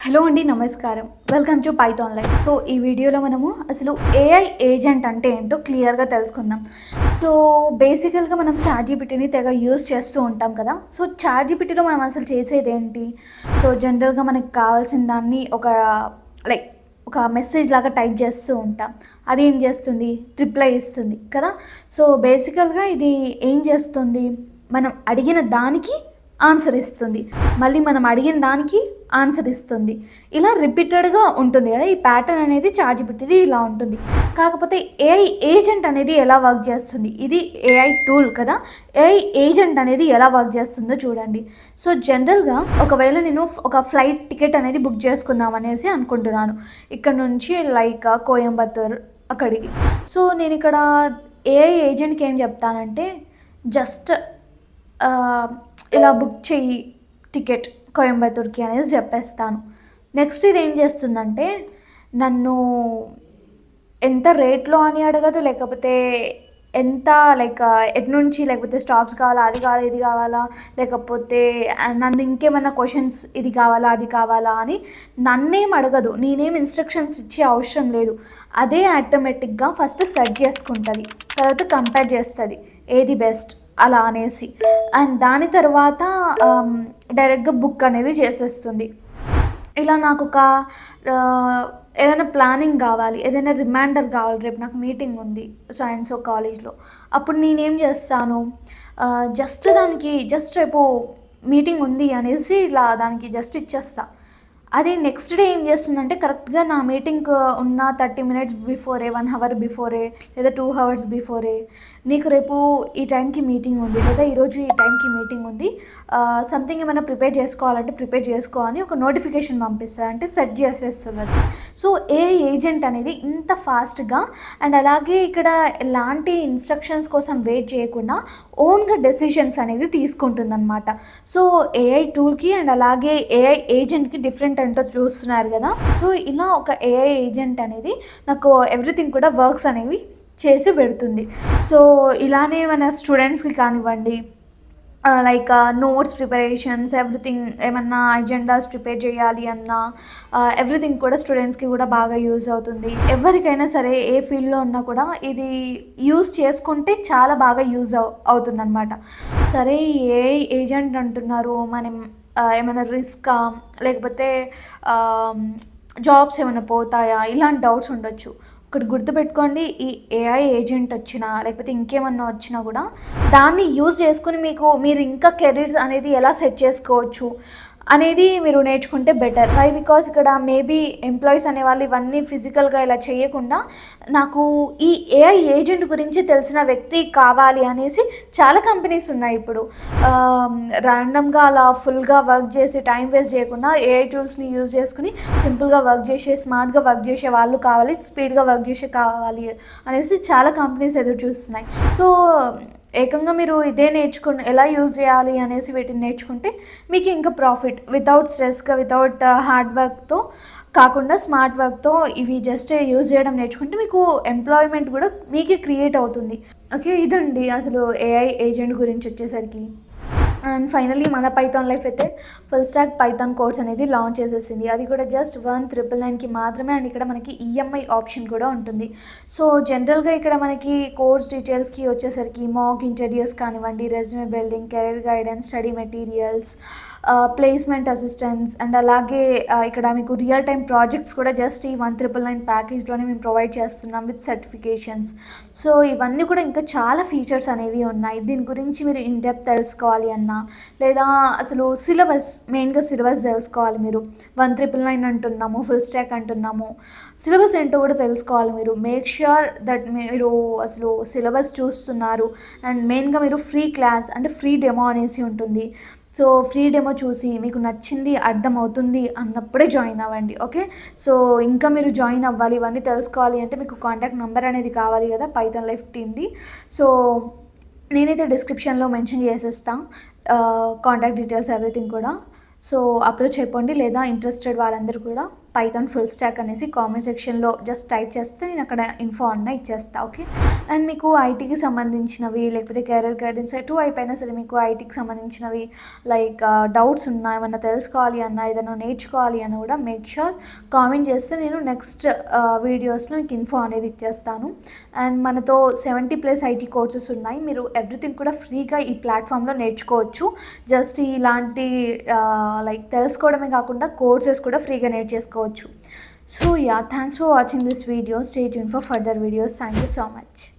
Hello అండి, నమస్కారం. Welcome to Python life. So ఈ వీడియోలో మనము అసలు ఏఐ ఏజెంట్ అంటే ఏంటో క్లియర్గా తెలుసుకుందాం. సో బేసికల్గా మనం చాట్‌జీపీటీని తెగ యూజ్ చేస్తూ ఉంటాం కదా. సో చాట్‌జీపీటీలో మనం అసలు చేసేది ఏంటి? సో జనరల్గా మనకు కావాల్సిన దాన్ని లైక్ ఒక మెసేజ్ లాగా టైప్ చేస్తూ ఉంటాం. అది ఏం చేస్తుంది? రిప్లై ఇస్తుంది కదా. సో బేసికల్గా ఇది ఏం చేస్తుంది? మనం అడిగిన దానికి ఆన్సర్ ఇస్తుంది. మళ్ళీ మనం అడిగిన దానికి ఆన్సర్ ఇస్తుంది. ఇలా రిపీటెడ్‌గా ఉంటుంది కదా. ఈ ప్యాటర్న్ అనేది చాట్‌జీపీటీది ఇలా ఉంటుంది. కాకపోతే ఏఐ ఏజెంట్ అనేది ఎలా వర్క్ చేస్తుంది? ఇది ఏఐ టూల్ కదా. ఏఐ ఏజెంట్ అనేది ఎలా వర్క్ చేస్తుందో చూడండి. సో జనరల్‌గా ఒకవేళ నేను ఒక ఫ్లైట్ టికెట్ అనేది బుక్ చేసుకుందాం అనేసి అనుకుంటున్నాను. ఇక్కడ నుంచి కోయంబత్తూర్ అక్కడికి. సో నేను ఇక్కడ ఏఐ ఏజెంట్‌కి ఏం చెప్తానంటే జస్ట్ ఇలా బుక్ చెయ్యి టికెట్ కోయంబత్తూర్‌కి అనేసి చెప్పేస్తాను. నెక్స్ట్ ఇది ఏం చేస్తుందంటే నన్ను ఎంత రేట్‌లో అని అడగదు. లేకపోతే ఎంత ఎటు నుంచి, లేకపోతే స్టాప్స్ కావాలా, అది కావాలా, ఇది కావాలా, లేకపోతే నన్ను ఇంకేమన్నా క్వెషన్స్ ఇది కావాలా, అది కావాలా అని నన్నేం అడగదు. నేనేం ఇన్‌స్ట్రక్షన్స్ ఇచ్చే అవసరం లేదు. అదే ఆటోమేటిక్‌గా ఫస్ట్ సెర్చ్ చేసుకుంటది. తర్వాత కంపేర్ చేస్తది. ఏది బెస్ట్ అలా అనేసి. అండ్ దాని తర్వాత డైరెక్ట్‌గా బుక్ అనేది చేసేస్తుంది. ఇలా నాకొక ఏదైనా ప్లానింగ్ కావాలి, ఏదైనా రిమైండర్ కావాలి, రేపు నాకు మీటింగ్ ఉంది సో అండ్ సో కాలేజ్‌లో. అప్పుడు నేనేం చేస్తాను, జస్ట్ రేపు మీటింగ్ ఉంది అనేసి ఇలా దానికి జస్ట్ ఇచ్చేస్తా. అది నెక్స్ట్ డే ఏం చేస్తుందంటే కరెక్ట్‌గా నా మీటింగ్‌కి ఉన్న 30 మినిట్స్ బిఫోరే, 1 అవర్ బిఫోరే లేదా 2 అవర్స్ బిఫోరే నీకు రేపు ఈ టైంకి మీటింగ్ ఉంది, లేదా ఈరోజు ఈ టైంకి మీటింగ్ ఉంది, సంథింగ్ ఏమైనా ప్రిపేర్ చేసుకోవాలంటే ప్రిపేర్ చేసుకో అని ఒక నోటిఫికేషన్ పంపిస్తుంది. అంటే సెట్ చేసేస్తుంది అది. సో ఏఐ ఏజెంట్ అనేది ఇంత ఫాస్ట్‌గా అండ్ అలాగే ఇక్కడ ఎలాంటి ఇన్‌స్ట్రక్షన్స్ కోసం వెయిట్ చేయకుండా ఓన్‌గా డెసిషన్స్ అనేది తీసుకుంటుందన్నమాట. సో ఏఐ టూల్‌కి అండ్ అలాగే ఏఐ ఏజెంట్‌కి డిఫరెంట్ ఏంటో చూస్తున్నారు కదా. సో ఇలా ఒక ఏఐ ఏజెంట్ అనేది నాకు ఎవ్రీథింగ్ కూడా వర్క్స్ అనేవి చేసి పెడుతుంది. సో ఇలానే మన స్టూడెంట్స్‌కి కానివ్వండి, నోట్స్ ప్రిపరేషన్స్ ఎవ్రీథింగ్, ఏమన్నా అజెండాస్ ప్రిపేర్ చేయాలి అన్నా ఎవ్రీథింగ్ కూడా స్టూడెంట్స్‌కి కూడా బాగా యూజ్ అవుతుంది. ఎవరికైనా సరే ఏ ఫీల్డ్‌లో ఉన్నా కూడా ఇది యూజ్ చేసుకుంటే చాలా బాగా యూజ్ అవుతుందన్నమాట. సరే ఏఐ ఏజెంట్ అంటున్నారు, మనం ఏమైనా రిస్కా, లేకపోతే జాబ్స్ ఏమైనా పోతాయా, ఇలాంటి డౌట్స్ ఉండొచ్చు. ఒకటి గుర్తుపెట్టుకోండి, ఈ ఏఐ ఏజెంట్ వచ్చినా లేకపోతే ఇంకేమన్నా వచ్చినా కూడా దాన్ని యూజ్ చేసుకుని మీరు ఇంకా కెరీర్స్ అనేది ఎలా సెట్ చేసుకోవచ్చు అనేది మీరు నేర్చుకుంటే బెటర్. వై బికాస్ ఇక్కడ మేబీ ఎంప్లాయీస్ అనేవాళ్ళు ఇవన్నీ ఫిజికల్గా ఇలా చేయకుండా నాకు ఈ ఏఐ ఏజెంట్ గురించి తెలిసిన వ్యక్తి కావాలి అనేసి చాలా కంపెనీస్ ఉన్నాయి ఇప్పుడు. ర్యాండమ్గా అలా ఫుల్గా వర్క్ చేసి టైం వేస్ట్ చేయకుండా ఏఐ టూల్స్ని యూజ్ చేసుకుని సింపుల్గా వర్క్ చేసే, స్మార్ట్గా వర్క్ చేసే వాళ్ళు కావాలి, స్పీడ్గా వర్క్ చేసే కావాలి అనేసి చాలా కంపెనీస్ ఎదురు చూస్తున్నాయి. సో ఏకంగా మీరు ఇదే ఎలా యూజ్ చేయాలి అనేసి వీటిని నేర్చుకుంటే మీకు ఇంకా ప్రాఫిట్ వితౌట్ స్ట్రెస్గా, వితౌట్ హార్డ్ వర్క్తో కాకుండా స్మార్ట్ వర్క్తో ఇవి జస్ట్ యూజ్ చేయడం నేర్చుకుంటే మీకు ఎంప్లాయ్మెంట్ కూడా మీకే క్రియేట్ అవుతుంది. ఓకే, ఇదండి అసలు ఏఐ ఏజెంట్ గురించి వచ్చేసరికి. అండ్ ఫైనల్లీ మన పైథాన్ లైఫ్ అయితే ఫుల్ స్టాక్ పైథాన్ కోర్స్ అనేది లాంచ్ చేసేసింది. అది కూడా జస్ట్ 1,999కి మాత్రమే. అండ్ ఇక్కడ మనకి ఈఎంఐ ఆప్షన్ కూడా ఉంటుంది. సో జనరల్గా ఇక్కడ మనకి కోర్స్ డీటెయిల్స్కి వచ్చేసరికి మాక్ ఇంటర్వ్యూస్ కానివ్వండి, resume building, career guidance, study materials, placement assistance and అలాగే ఇక్కడ మీకు రియల్ టైమ్ ప్రాజెక్ట్స్ కూడా జస్ట్ ఈ 1,999 ప్యాకేజ్లోనే మేము ప్రొవైడ్ చేస్తున్నాం విత్ సర్టిఫికేషన్స్. సో ఇవన్నీ కూడా ఇంకా చాలా ఫీచర్స్ అనేవి ఉన్నాయి. దీని గురించి మీరు ఇన్ డెప్త్ తెలుసుకోవాలి అన్నా, లేదా అసలు మెయిన్గా సిలబస్ తెలుసుకోవాలి. మీరు 1,999 అంటున్నాము, ఫుల్ స్టాక్ అంటున్నాము, సిలబస్ ఏంటో కూడా తెలుసుకోవాలి. మీరు మేక్ ష్యూర్ దట్ మీరు అసలు సిలబస్ చూస్తున్నారు. అండ్ మెయిన్గా మీరు ఫ్రీ క్లాస్ అంటే ఫ్రీ డెమో అనేసి ఉంటుంది. సో ఫ్రీ డెమో చూసి మీకు నచ్చింది, అర్థమవుతుంది అన్నప్పుడే జాయిన్ అవ్వండి. ఓకే, సో ఇంకా మీరు జాయిన్ అవ్వాలి, ఇవన్నీ తెలుసుకోవాలి అంటే మీకు కాంటాక్ట్ నెంబర్ అనేది కావాలి కదా పైథాన్ లైఫ్ టీమ్ది. సో నేనైతే డిస్క్రిప్షన్లో మెన్షన్ చేసేస్తాను కాంటాక్ట్ డీటెయిల్స్ ఎవ్రీథింగ్ కూడా. సో అప్రోచ్ అయిపోండి, లేదా ఇంట్రెస్టెడ్ వాళ్ళందరూ కూడా పైథాన్ ఫుల్ స్టాక్ అనేసి కామెంట్ సెక్షన్లో జస్ట్ టైప్ చేస్తే నేను అక్కడ ఇన్ఫో అన్న ఇచ్చేస్తా. ఓకే, అండ్ మీకు ఐటీకి సంబంధించినవి లేకపోతే కెరీర్ గైడెన్స్ ఎటువైపు అయినా సరే మీకు ఐటీకి సంబంధించినవి లైక్ డౌట్స్ ఉన్నా, ఏమన్నా తెలుసుకోవాలి అన్నా, ఏదైనా నేర్చుకోవాలి అన్న కూడా మేక్ షూర్ కామెంట్ చేస్తే నేను నెక్స్ట్ వీడియోస్లో మీకు ఇన్ఫో అనేది ఇచ్చేస్తాను. అండ్ మనతో 70+ ఐటీ కోర్సెస్ ఉన్నాయి. మీరు ఎవ్రీథింగ్ కూడా ఫ్రీగా ఈ ప్లాట్ఫామ్లో నేర్చుకోవచ్చు. జస్ట్ ఇలాంటి లైక్ తెలుసుకోవడమే కాకుండా కోర్సెస్ కూడా ఫ్రీగా నేర్చేసుకోవచ్చు. So yeah, thanks for watching this video. Stay tuned for further videos. Thank you so much.